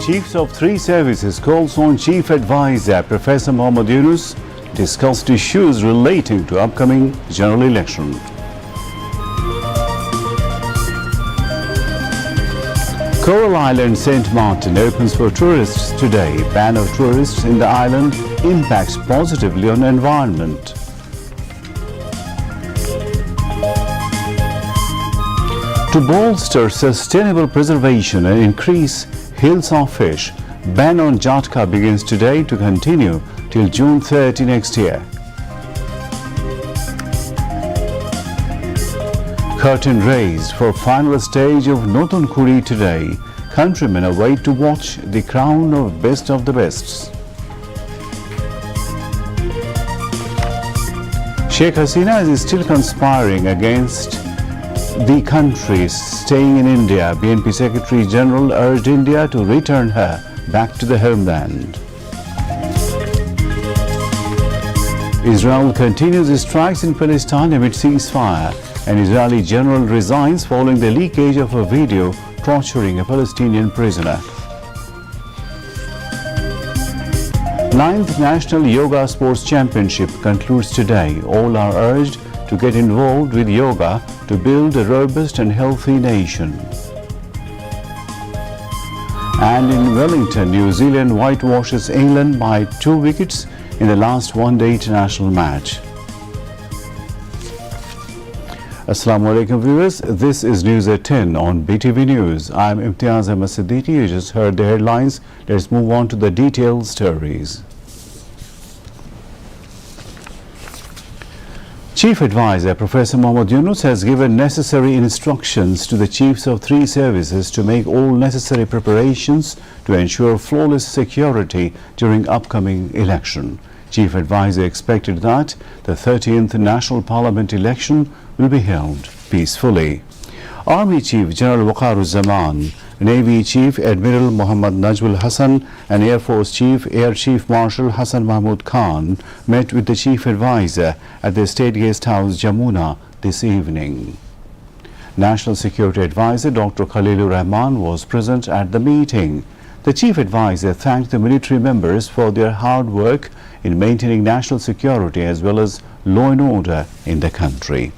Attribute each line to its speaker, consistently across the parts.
Speaker 1: Chiefs of three services calls on Chief Advisor Professor Mohammad Yunus discussed issues relating to upcoming general election. Coral Island St. Martin opens for tourists today. Ban of tourists in the island impacts positively on environment. To bolster sustainable preservation and increase hills of fish, ban on Jatka begins today to continue till June 30 next year. Curtain raised for final stage of Notun Kuri today. Countrymen await to watch the crown of best of the bests. Sheikh Hasina is still conspiring against the country staying in India. BNP Secretary General urged India to return her back to the homeland. Israel continues its strikes in Palestine amid ceasefire. An Israeli general resigns following the leakage of a video torturing a Palestinian prisoner. 9th National Yoga Sports Championship concludes today. All are urged to get involved with yoga to build a robust and healthy nation. And in Wellington, New Zealand whitewashes England by 2 wickets in the last one-day international match. Assalamu alaikum viewers, this is News at 10 on BTV News. I am Imtiaz Ahmed Siddiqui. You just heard the headlines. Let's move on to the detailed stories. Chief Advisor Professor Mohammad Yunus has given necessary instructions to the chiefs of three services to make all necessary preparations to ensure flawless security during upcoming election. Chief Advisor expected that the 13th National Parliament election will be held peacefully. Army Chief General Waqar-uz-Zaman, Navy Chief Admiral Muhammad Najmul Hassan and Air Force Chief Air Chief Marshal Hassan Mahmud Khan met with the Chief Advisor at the State Guest House Jamuna this evening. National Security Advisor Dr. Khalilur Rahman was present at the meeting. The Chief Advisor thanked the military members for their hard work in maintaining national security as well as law and order in the country.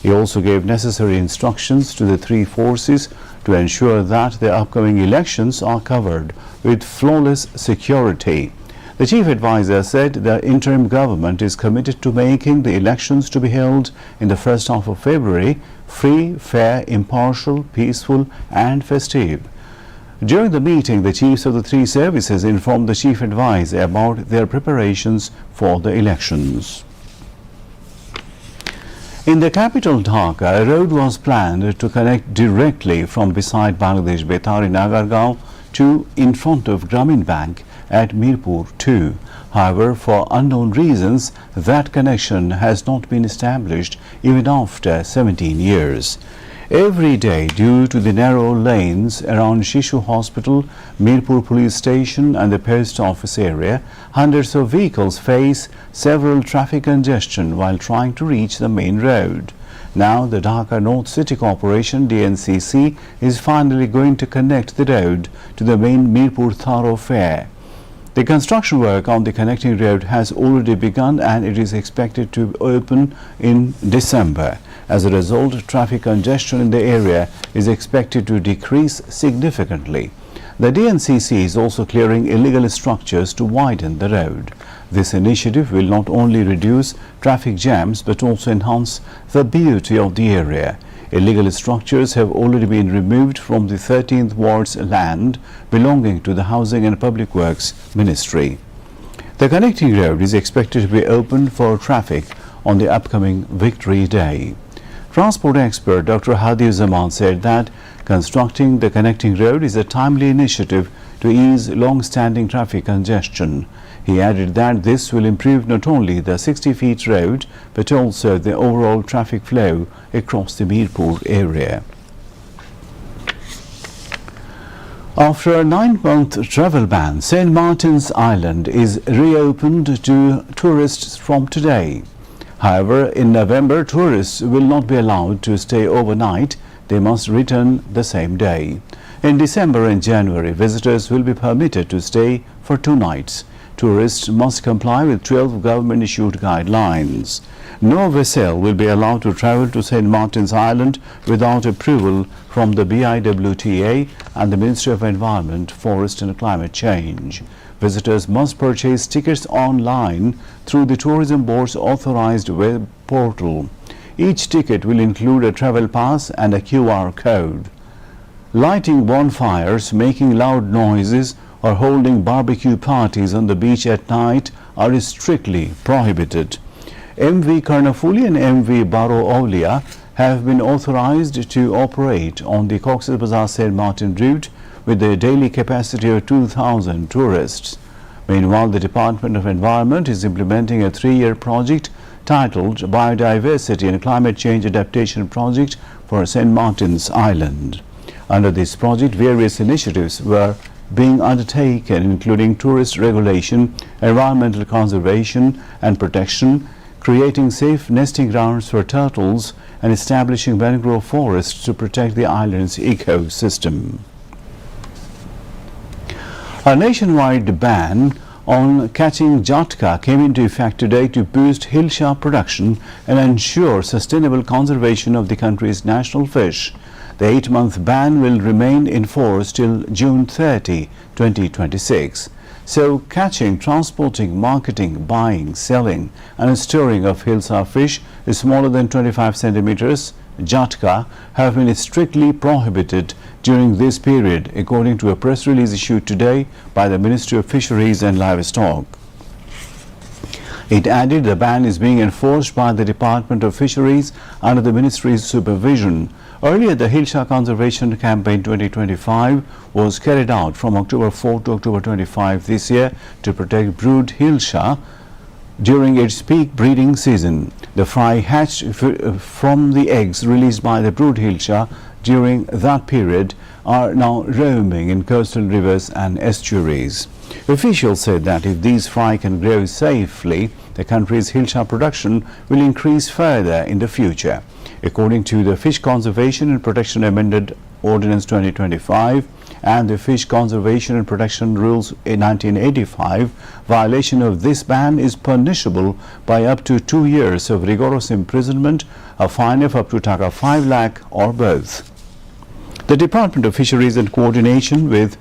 Speaker 1: He also gave necessary instructions to the three forces to ensure that the upcoming elections are covered with flawless security. The Chief Advisor said the interim government is committed to making the elections to be held in the first half of February free, fair, impartial, peaceful and festive. During the meeting, the chiefs of the three services informed the Chief Advisor about their preparations for the elections. In the capital Dhaka, a road was planned to connect directly from beside Bangladesh Betar in Agargaon to in front of Grameen Bank at Mirpur 2. However, for unknown reasons, that connection has not been established even after 17 years. Every day, due to the narrow lanes around Shishu Hospital, Mirpur Police Station and the Post Office area, hundreds of vehicles face several traffic congestion while trying to reach the main road. Now, the Dhaka North City Corporation (DNCC) is finally going to connect the road to the main Mirpur thoroughfare. The construction work on the connecting road has already begun and it is expected to open in December. As a result, traffic congestion in the area is expected to decrease significantly. The DNCC is also clearing illegal structures to widen the road. This initiative will not only reduce traffic jams but also enhance the beauty of the area. Illegal structures have already been removed from the 13th Ward's land belonging to the Housing and Public Works Ministry. The connecting road is expected to be opened for traffic on the upcoming Victory Day. Transport expert Dr. Hadi-uz-Zaman said that constructing the connecting road is a timely initiative to ease long-standing traffic congestion. He added that this will improve not only the 60-feet road but also the overall traffic flow across the Mirpur area. After a 9-month travel ban, St. Martin's Island is reopened to tourists from today. However, in November, tourists will not be allowed to stay overnight. They must return the same day. In December and January, visitors will be permitted to stay for 2 nights. Tourists must comply with 12 government-issued guidelines. No vessel will be allowed to travel to St. Martin's Island without approval from the BIWTA and the Ministry of Environment, Forest and Climate Change. Visitors must purchase tickets online through the Tourism Board's authorized web portal. Each ticket will include a travel pass and a QR code. Lighting bonfires, making loud noises, or holding barbecue parties on the beach at night are strictly prohibited. MV Karnafuli and MV Baro Aulia have been authorized to operate on the Cox's Bazar St. Martin route with a daily capacity of 2,000 tourists. Meanwhile, the Department of Environment is implementing a 3-year project titled Biodiversity and Climate Change Adaptation Project for St. Martin's Island. Under this project, various initiatives were being undertaken, including tourist regulation, environmental conservation and protection, creating safe nesting grounds for turtles, and establishing mangrove forests to protect the island's ecosystem. A nationwide ban on catching Jatka came into effect today to boost Hilsha production and ensure sustainable conservation of the country's national fish. The 8-month ban will remain in force till June 30, 2026. So, catching, transporting, marketing, buying, selling and storing of Hilsa fish is smaller than 25 centimeters, Jatka, have been strictly prohibited during this period, according to a press release issued today by the Ministry of Fisheries and Livestock. It added the ban is being enforced by the Department of Fisheries under the Ministry's supervision. Earlier, the Hilsha Conservation Campaign 2025 was carried out from October 4 to October 25 this year to protect brood Hilsha during its peak breeding season. The fry hatched from the eggs released by the brood Hilsha during that period are now roaming in coastal rivers and estuaries. Officials said that if these fry can grow safely, the country's Hilsha production will increase further in the future. According to the Fish Conservation and Protection Amended Ordinance 2025 and the Fish Conservation and Protection Rules in 1985, violation of this ban is punishable by up to 2 years of rigorous imprisonment, a fine of up to Taka 5 lakh or both. The Department of Fisheries, in coordination with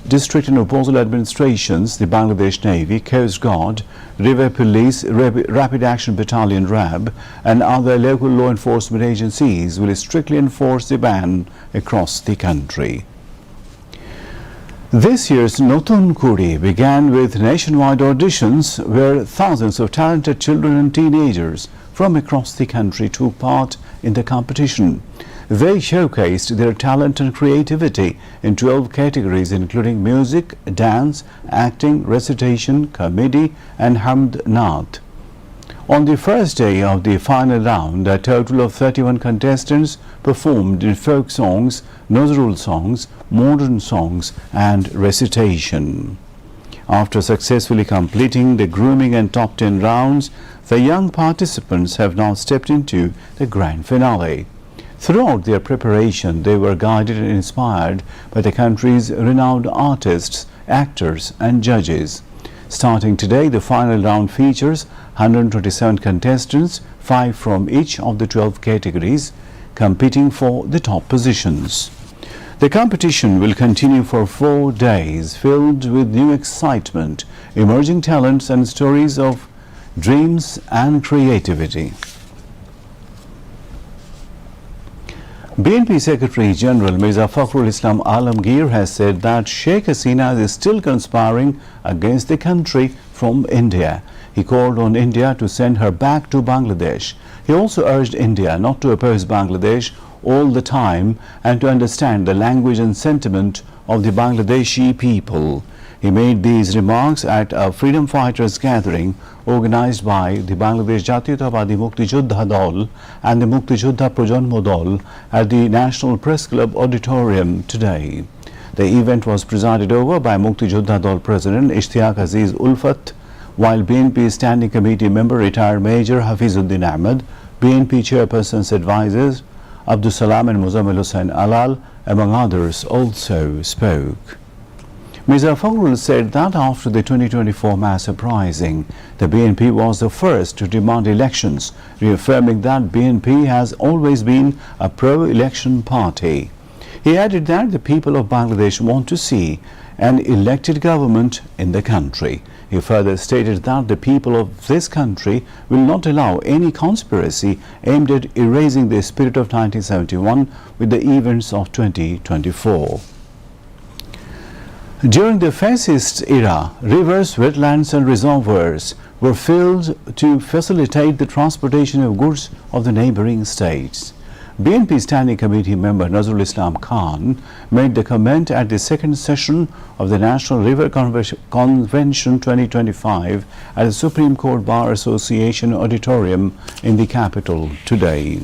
Speaker 1: district and postal administrations, the Bangladesh Navy, Coast Guard, River Police, Rapid Action Battalion (RAB) and other local law enforcement agencies will strictly enforce the ban across the country. This year's Notun Kuri began with nationwide auditions where thousands of talented children and teenagers from across the country took part in the competition. They showcased their talent and creativity in 12 categories, including music, dance, acting, recitation, comedy and Hamd Naat. On the first day of the final round, a total of 31 contestants performed in folk songs, Nazrul songs, modern songs and recitation. After successfully completing the grooming and top 10 rounds, the young participants have now stepped into the grand finale. Throughout their preparation, they were guided and inspired by the country's renowned artists, actors and judges. Starting today, the final round features 127 contestants, 5 from each of the 12 categories, competing for the top positions. The competition will continue for 4 days, filled with new excitement, emerging talents and stories of dreams and creativity. BNP Secretary General Mirza Fakhrul Islam Alamgir has said that Sheikh Hasina is still conspiring against the country from India. He called on India to send her back to Bangladesh. He also urged India not to oppose Bangladesh all the time and to understand the language and sentiment of the Bangladeshi people. He made these remarks at a freedom fighters gathering organized by the Bangladesh Jatiyatawadi Mukti Joddha Dol and the Mukti Joddha Projanmo Dol at the National Press Club Auditorium today. The event was presided over by Mukti Joddha Dol President Ishtiaq Aziz Ulfat, while BNP Standing Committee member retired Major Hafizuddin Ahmed, BNP Chairperson's advisors Abdus Salam and Muzammil Hussain Alal, among others, also spoke. Mr. Fakhrul said that after the 2024 mass uprising, the BNP was the first to demand elections, reaffirming that BNP has always been a pro-election party. He added that the people of Bangladesh want to see an elected government in the country. He further stated that the people of this country will not allow any conspiracy aimed at erasing the spirit of 1971 with the events of 2024. During the fascist era, rivers, wetlands and reservoirs were filled to facilitate the transportation of goods of the neighboring states. BNP Standing Committee member Nazrul Islam Khan made the comment at the second session of the National River Convention 2025 at the Supreme Court Bar Association Auditorium in the capital today.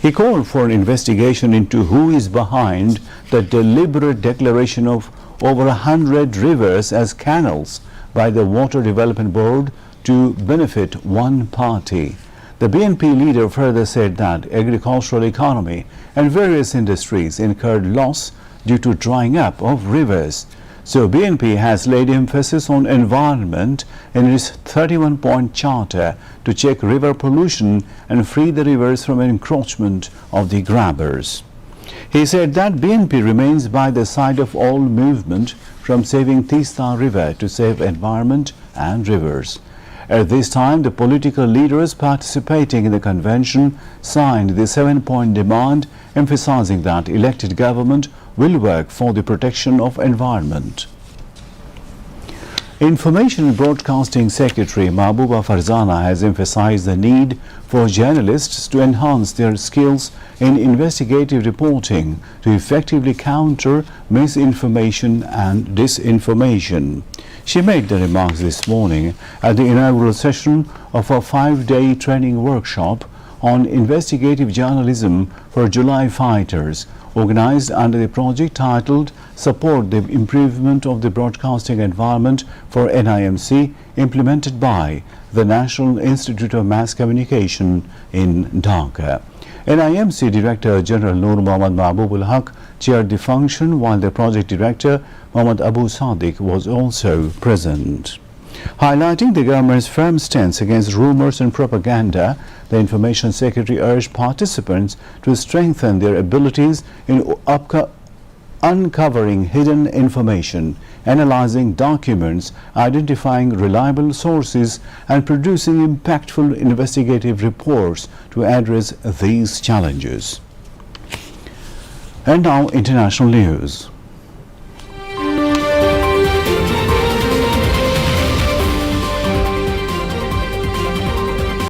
Speaker 1: He called for an investigation into who is behind the deliberate declaration of over 100 rivers as canals by the Water Development Board to benefit one party. The BNP leader further said that agricultural economy and various industries incurred loss due to drying up of rivers. So BNP has laid emphasis on environment in its 31-point charter to check river pollution and free the rivers from encroachment of the grabbers. He said that BNP remains by the side of all movement from saving Tista River to save environment and rivers. At this time, the political leaders participating in the convention signed the 7-point demand, emphasizing that elected government will work for the protection of environment. Information and Broadcasting Secretary Mahbooba Farzana has emphasized the need for journalists to enhance their skills in investigative reporting to effectively counter misinformation and disinformation. She made the remarks this morning at the inaugural session of a 5-day training workshop on investigative journalism for July fighters, organized under the project titled Support the Improvement of the Broadcasting Environment for NIMC, implemented by the National Institute of Mass Communication in Dhaka. NIMC Director General Noor Mohammad Mahbub ul Haq chaired the function, while the project director Mohammad Abu Sadiq was also present. Highlighting the government's firm stance against rumors and propaganda, the Information Secretary urged participants to strengthen their abilities in uncovering hidden information, analyzing documents, identifying reliable sources, and producing impactful investigative reports to address these challenges. And now, international news.